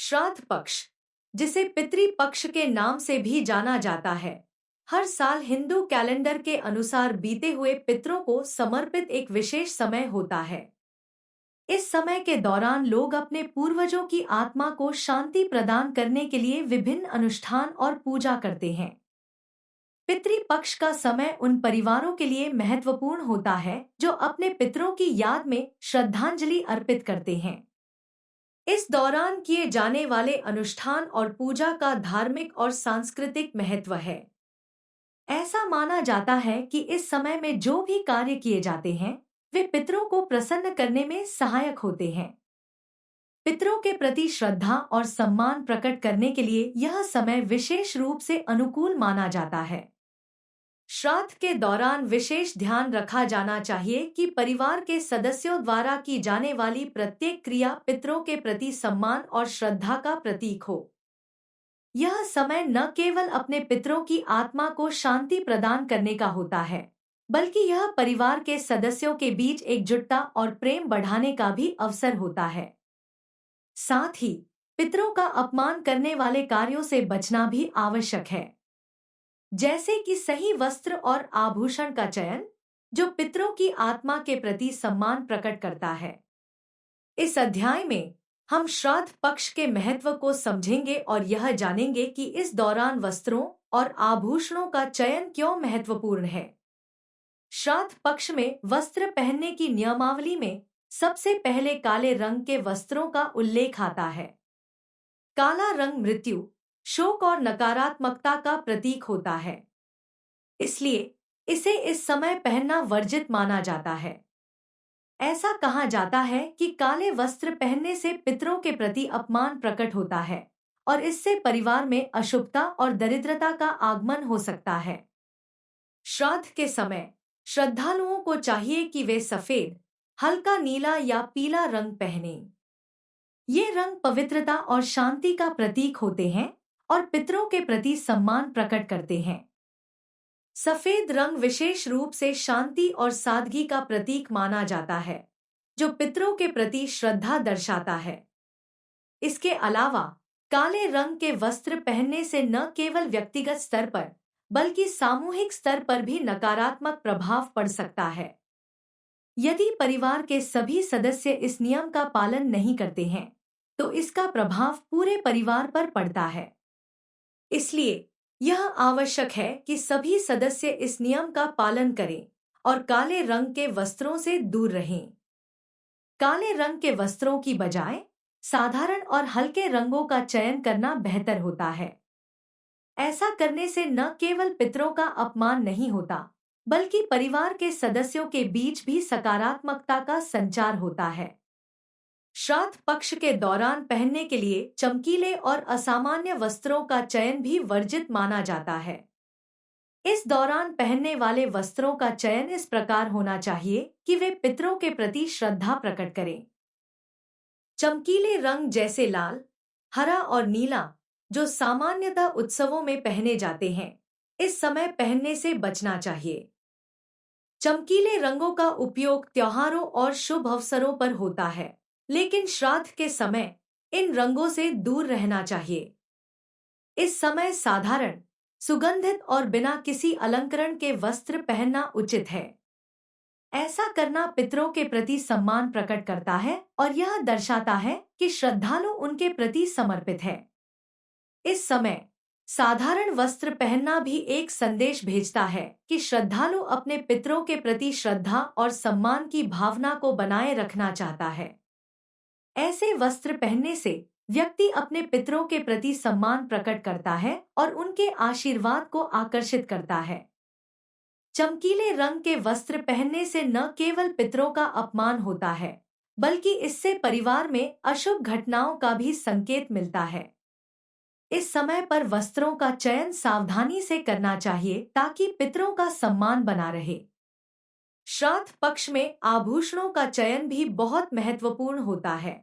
श्राद्ध पक्ष, जिसे पितृपक्ष के नाम से भी जाना जाता है, हर साल हिंदू कैलेंडर के अनुसार बीते हुए पितरों को समर्पित एक विशेष समय होता है। इस समय के दौरान लोग अपने पूर्वजों की आत्मा को शांति प्रदान करने के लिए विभिन्न अनुष्ठान और पूजा करते हैं। पितृपक्ष का समय उन परिवारों के लिए महत्वपूर्ण होता है जो अपने पितरों की याद में श्रद्धांजलि अर्पित करते हैं। इस दौरान किए जाने वाले अनुष्ठान और पूजा का धार्मिक और सांस्कृतिक महत्व है। ऐसा माना जाता है कि इस समय में जो भी कार्य किए जाते हैं वे पितरों को प्रसन्न करने में सहायक होते हैं। पितरों के प्रति श्रद्धा और सम्मान प्रकट करने के लिए यह समय विशेष रूप से अनुकूल माना जाता है। श्राद्ध के दौरान विशेष ध्यान रखा जाना चाहिए कि परिवार के सदस्यों द्वारा की जाने वाली प्रत्येक क्रिया पितरों के प्रति सम्मान और श्रद्धा का प्रतीक हो। यह समय न केवल अपने पितरों की आत्मा को शांति प्रदान करने का होता है, बल्कि यह परिवार के सदस्यों के बीच एकजुटता और प्रेम बढ़ाने का भी अवसर होता है। साथ ही पितरों का अपमान करने वाले कार्यों से बचना भी आवश्यक है, जैसे कि सही वस्त्र और आभूषण का चयन, जो पितरों की आत्मा के प्रति सम्मान प्रकट करता है। इस अध्याय में हम श्राद्ध पक्ष के महत्व को समझेंगे और यह जानेंगे कि इस दौरान वस्त्रों और आभूषणों का चयन क्यों महत्वपूर्ण है। श्राद्ध पक्ष में वस्त्र पहनने की नियमावली में सबसे पहले काले रंग के वस्त्रों का उल्लेख आता है। काला रंग मृत्यु, शोक और नकारात्मकता का प्रतीक होता है, इसलिए इसे इस समय पहनना वर्जित माना जाता है। ऐसा कहा जाता है कि काले वस्त्र पहनने से पितरों के प्रति अपमान प्रकट होता है और इससे परिवार में अशुभता और दरिद्रता का आगमन हो सकता है। श्राद्ध के समय श्रद्धालुओं को चाहिए कि वे सफेद, हल्का नीला या पीला रंग पहनें। ये रंग पवित्रता और शांति का प्रतीक होते हैं और पितरों के प्रति सम्मान प्रकट करते हैं। सफेद रंग विशेष रूप से शांति और सादगी का प्रतीक माना जाता है, जो पितरों के प्रति श्रद्धा दर्शाता है। इसके अलावा काले रंग के वस्त्र पहनने से न केवल व्यक्तिगत स्तर पर बल्कि सामूहिक स्तर पर भी नकारात्मक प्रभाव पड़ सकता है। यदि परिवार के सभी सदस्य इस नियम का पालन नहीं करते हैं, तो इसका प्रभाव पूरे परिवार पर पड़ता है। इसलिए यह आवश्यक है कि सभी सदस्य इस नियम का पालन करें और काले रंग के वस्त्रों से दूर रहें। काले रंग के वस्त्रों की बजाय साधारण और हल्के रंगों का चयन करना बेहतर होता है। ऐसा करने से न केवल पितरों का अपमान नहीं होता, बल्कि परिवार के सदस्यों के बीच भी सकारात्मकता का संचार होता है। श्राद्ध पक्ष के दौरान पहनने के लिए चमकीले और असामान्य वस्त्रों का चयन भी वर्जित माना जाता है। इस दौरान पहनने वाले वस्त्रों का चयन इस प्रकार होना चाहिए कि वे पितरों के प्रति श्रद्धा प्रकट करें। चमकीले रंग जैसे लाल, हरा और नीला, जो सामान्यतः उत्सवों में पहने जाते हैं, इस समय पहनने से बचना चाहिए। चमकीले रंगों का उपयोग त्योहारों और शुभ अवसरों पर होता है, लेकिन श्राद्ध के समय इन रंगों से दूर रहना चाहिए। इस समय साधारण, सुगंधित और बिना किसी अलंकरण के वस्त्र पहनना उचित है। ऐसा करना पितरों के प्रति सम्मान प्रकट करता है और यह दर्शाता है कि श्रद्धालु उनके प्रति समर्पित है। इस समय साधारण वस्त्र पहनना भी एक संदेश भेजता है कि श्रद्धालु अपने पितरों के प्रति श्रद्धा और सम्मान की भावना को बनाए रखना चाहता है। ऐसे वस्त्र पहनने से व्यक्ति अपने पितरों के प्रति सम्मान प्रकट करता है और उनके आशीर्वाद को आकर्षित करता है। चमकीले रंग के वस्त्र पहनने से न केवल पितरों का अपमान होता है, बल्कि इससे परिवार में अशुभ घटनाओं का भी संकेत मिलता है। इस समय पर वस्त्रों का चयन सावधानी से करना चाहिए ताकि पितरों का सम्मान बना रहे। श्राद्ध पक्ष में आभूषणों का चयन भी बहुत महत्वपूर्ण होता है।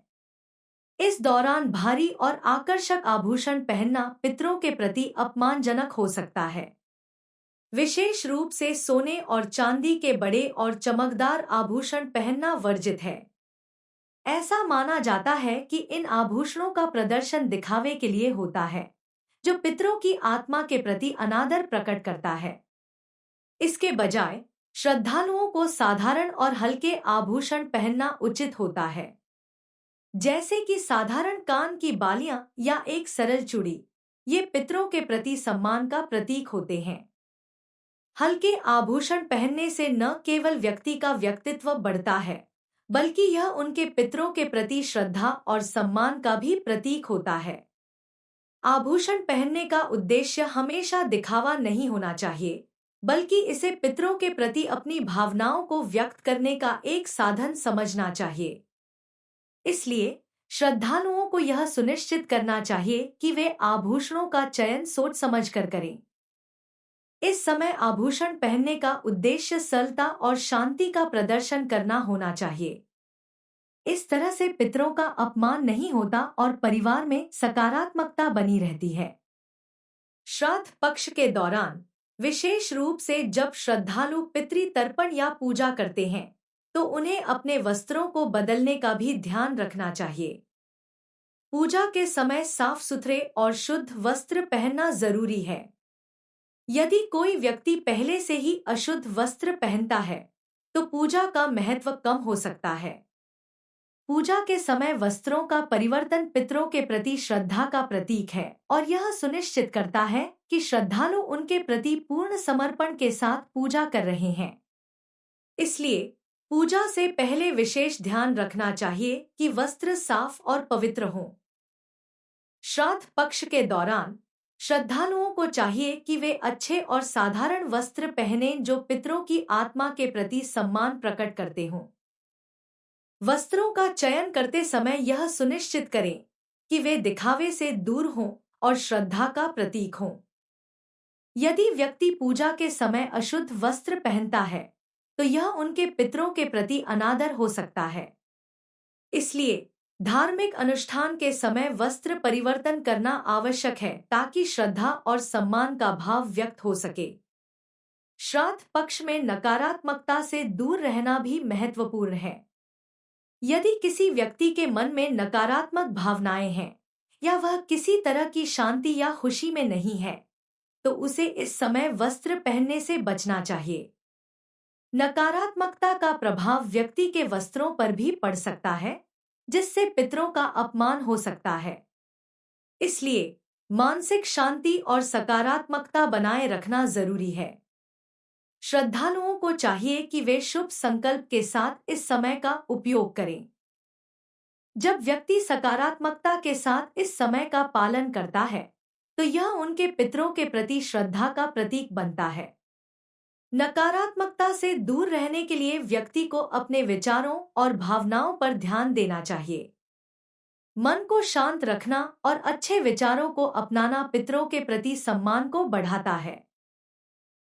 इस दौरान भारी और आकर्षक आभूषण पहनना पितरों के प्रति अपमानजनक हो सकता है। विशेष रूप से सोने और चांदी के बड़े और चमकदार आभूषण पहनना वर्जित है। ऐसा माना जाता है कि इन आभूषणों का प्रदर्शन दिखावे के लिए होता है, जो पितरों की आत्मा के प्रति अनादर प्रकट करता है। इसके बजाय श्रद्धालुओं को साधारण और हल्के आभूषण पहनना उचित होता है, जैसे कि साधारण कान की बालियां या एक सरल चूड़ी। ये पितरों के प्रति सम्मान का प्रतीक होते हैं। हल्के आभूषण पहनने से न केवल व्यक्ति का व्यक्तित्व बढ़ता है, बल्कि यह उनके पितरों के प्रति श्रद्धा और सम्मान का भी प्रतीक होता है। आभूषण पहनने का उद्देश्य हमेशा दिखावा नहीं होना चाहिए, बल्कि इसे पितरों के प्रति अपनी भावनाओं को व्यक्त करने का एक साधन समझना चाहिए। इसलिए श्रद्धालुओं को यह सुनिश्चित करना चाहिए कि वे आभूषणों का चयन सोच समझकर करें। इस समय आभूषण पहनने का उद्देश्य सरलता और शांति का प्रदर्शन करना होना चाहिए। इस तरह से पितरों का अपमान नहीं होता और परिवार में सकारात्मकता बनी रहती है। श्राद्ध पक्ष के दौरान, विशेष रूप से जब श्रद्धालु पितृ तर्पण या पूजा करते हैं, तो उन्हें अपने वस्त्रों को बदलने का भी ध्यान रखना चाहिए। पूजा के समय साफ सुथरे और शुद्ध वस्त्र पहनना जरूरी है। यदि कोई व्यक्ति पहले से ही अशुद्ध वस्त्र पहनता है, तो पूजा का महत्व कम हो सकता है। पूजा के समय वस्त्रों का परिवर्तन पितरों के प्रति श्रद्धा का प्रतीक है और यह सुनिश्चित करता है कि श्रद्धालु उनके प्रति पूर्ण समर्पण के साथ पूजा कर रहे हैं। इसलिए पूजा से पहले विशेष ध्यान रखना चाहिए कि वस्त्र साफ और पवित्र हों। श्राद्ध पक्ष के दौरान श्रद्धालुओं को चाहिए कि वे अच्छे और साधारण वस्त्र पहनें जो पितरों की आत्मा के प्रति सम्मान प्रकट करते हों। वस्त्रों का चयन करते समय यह सुनिश्चित करें कि वे दिखावे से दूर हों और श्रद्धा का प्रतीक हों। यदि व्यक्ति पूजा के समय अशुद्ध वस्त्र पहनता है, तो यह उनके पितरों के प्रति अनादर हो सकता है। इसलिए धार्मिक अनुष्ठान के समय वस्त्र परिवर्तन करना आवश्यक है ताकि श्रद्धा और सम्मान का भाव व्यक्त हो सके। श्राद्ध पक्ष में नकारात्मकता से दूर रहना भी महत्वपूर्ण है। यदि किसी व्यक्ति के मन में नकारात्मक भावनाएं हैं या वह किसी तरह की शांति या खुशी में नहीं है, तो उसे इस समय वस्त्र पहनने से बचना चाहिए। नकारात्मकता का प्रभाव व्यक्ति के वस्त्रों पर भी पड़ सकता है, जिससे पितरों का अपमान हो सकता है। इसलिए मानसिक शांति और सकारात्मकता बनाए रखना जरूरी है। श्रद्धालुओं को चाहिए कि वे शुभ संकल्प के साथ इस समय का उपयोग करें। जब व्यक्ति सकारात्मकता के साथ इस समय का पालन करता है, तो यह उनके पितरों के प्रति श्रद्धा का प्रतीक बनता है। नकारात्मकता से दूर रहने के लिए व्यक्ति को अपने विचारों और भावनाओं पर ध्यान देना चाहिए। मन को शांत रखना और अच्छे विचारों को अपनाना पितरों के प्रति सम्मान को बढ़ाता है।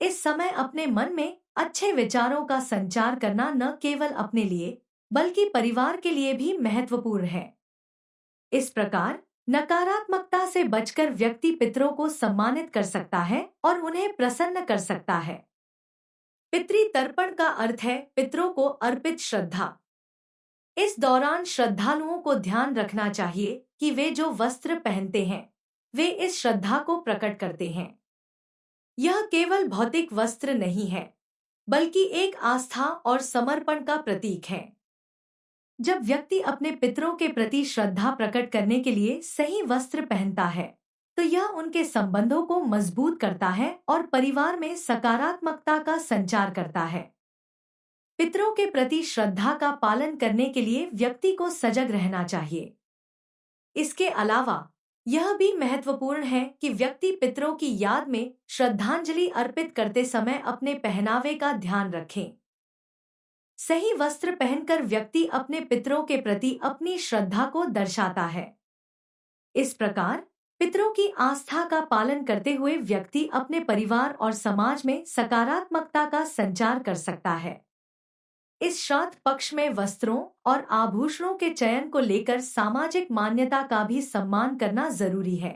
इस समय अपने मन में अच्छे विचारों का संचार करना न केवल अपने लिए, बल्कि परिवार के लिए भी महत्वपूर्ण है। इस प्रकार नकारात्मकता से बचकर व्यक्ति पितरों को सम्मानित कर सकता है और उन्हें प्रसन्न कर सकता है। पितृ तर्पण का अर्थ है पितरों को अर्पित श्रद्धा। इस दौरान श्रद्धालुओं को ध्यान रखना चाहिए कि वे जो वस्त्र पहनते हैं, वे इस श्रद्धा को प्रकट करते हैं। यह केवल भौतिक वस्त्र नहीं है, बल्कि एक आस्था और समर्पण का प्रतीक है। जब व्यक्ति अपने पितरों के प्रति श्रद्धा प्रकट करने के लिए सही वस्त्र पहनता है, तो यह उनके संबंधों को मजबूत करता है और परिवार में सकारात्मकता का संचार करता है। पितरों के प्रति श्रद्धा का पालन करने के लिए व्यक्ति को सजग रहना चाहिए। इसके अलावा यह भी महत्वपूर्ण है कि व्यक्ति पितरों की याद में श्रद्धांजलि अर्पित करते समय अपने पहनावे का ध्यान रखें। सही वस्त्र पहनकर व्यक्ति अपने पितरों के प्रति अपनी श्रद्धा को दर्शाता है। इस प्रकार पितरों की आस्था का पालन करते हुए व्यक्ति अपने परिवार और समाज में सकारात्मकता का संचार कर सकता है। इस श्राद्ध पक्ष में वस्त्रों और आभूषणों के चयन को लेकर सामाजिक मान्यता का भी सम्मान करना जरूरी है।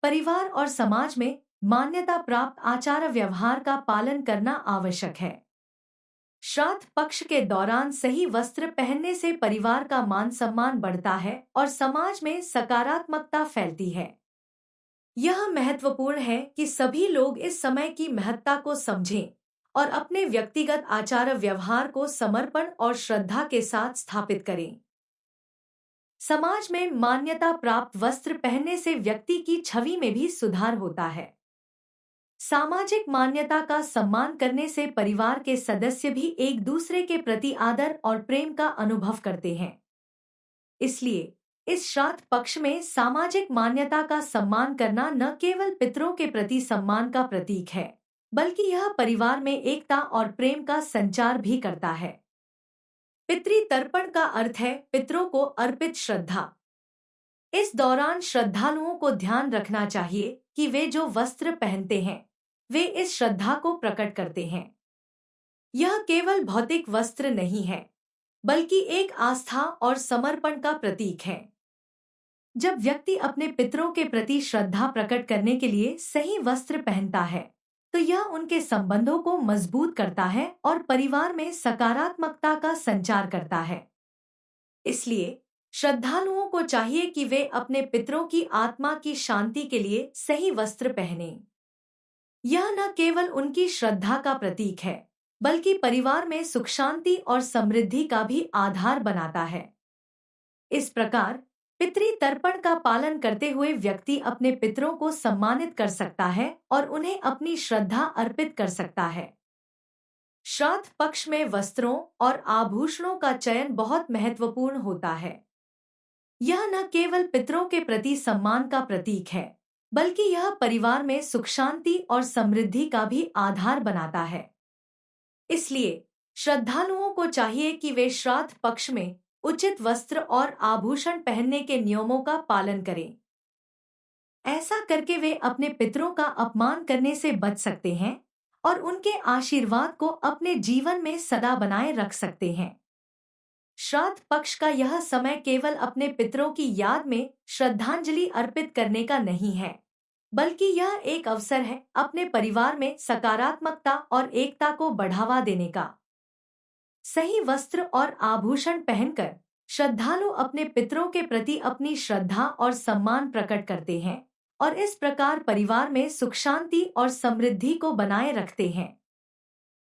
परिवार और समाज में मान्यता प्राप्त आचार व्यवहार का पालन करना आवश्यक है। श्राद्ध पक्ष के दौरान सही वस्त्र पहनने से परिवार का मान सम्मान बढ़ता है और समाज में सकारात्मकता फैलती है। यह महत्वपूर्ण है कि सभी लोग इस समय की महत्ता को समझें और अपने व्यक्तिगत आचार व्यवहार को समर्पण और श्रद्धा के साथ स्थापित करें। समाज में मान्यता प्राप्त वस्त्र पहनने से व्यक्ति की छवि में भी सुधार होता है। सामाजिक मान्यता का सम्मान करने से परिवार के सदस्य भी एक दूसरे के प्रति आदर और प्रेम का अनुभव करते हैं। इसलिए इस श्राद्ध पक्ष में सामाजिक मान्यता का सम्मान करना न केवल पितरों के प्रति सम्मान का प्रतीक है, बल्कि यह परिवार में एकता और प्रेम का संचार भी करता है। पितृ तर्पण का अर्थ है पितरों को अर्पित श्रद्धा। इस दौरान श्रद्धालुओं को ध्यान रखना चाहिए कि वे जो वस्त्र पहनते हैं वे इस श्रद्धा को प्रकट करते हैं। यह केवल भौतिक वस्त्र नहीं है, बल्कि एक आस्था और समर्पण का प्रतीक है। जब व्यक्ति अपने पितरों के प्रति श्रद्धा प्रकट करने के लिए सही वस्त्र पहनता है, तो यह उनके संबंधों को मजबूत करता है और परिवार में सकारात्मकता का संचार करता है। इसलिए श्रद्धालुओं को चाहिए कि वे अपने पितरों की आत्मा की शांति के लिए सही वस्त्र पहनें। यह न केवल उनकी श्रद्धा का प्रतीक है, बल्कि परिवार में सुख शांति और समृद्धि का भी आधार बनाता है। इस प्रकार पितृ तर्पण का पालन करते हुए व्यक्ति अपने पितरों को सम्मानित कर सकता है और उन्हें अपनी श्रद्धा अर्पित कर सकता है। श्राद्ध पक्ष में वस्त्रों और आभूषणों का चयन बहुत महत्वपूर्ण होता है। यह न केवल पितरों के प्रति सम्मान का प्रतीक है, बल्कि यह परिवार में सुख शांति और समृद्धि का भी आधार बनाता है। इसलिए श्रद्धालुओं को चाहिए कि वे श्राद्ध पक्ष में उचित वस्त्र और आभूषण पहनने के नियमों का पालन करें। ऐसा करके वे अपने पितरों का अपमान करने से बच सकते हैं और उनके आशीर्वाद को अपने जीवन में सदा बनाए रख सकते हैं। श्राद्ध पक्ष का यह समय केवल अपने पितरों की याद में श्रद्धांजलि अर्पित करने का नहीं है, बल्कि यह एक अवसर है अपने परिवार में सकारात्मकता और एकता को बढ़ावा देने का। सही वस्त्र और आभूषण पहनकर श्रद्धालु अपने पितरों के प्रति अपनी श्रद्धा और सम्मान प्रकट करते हैं और इस प्रकार परिवार में सुख शांति और समृद्धि को बनाए रखते हैं।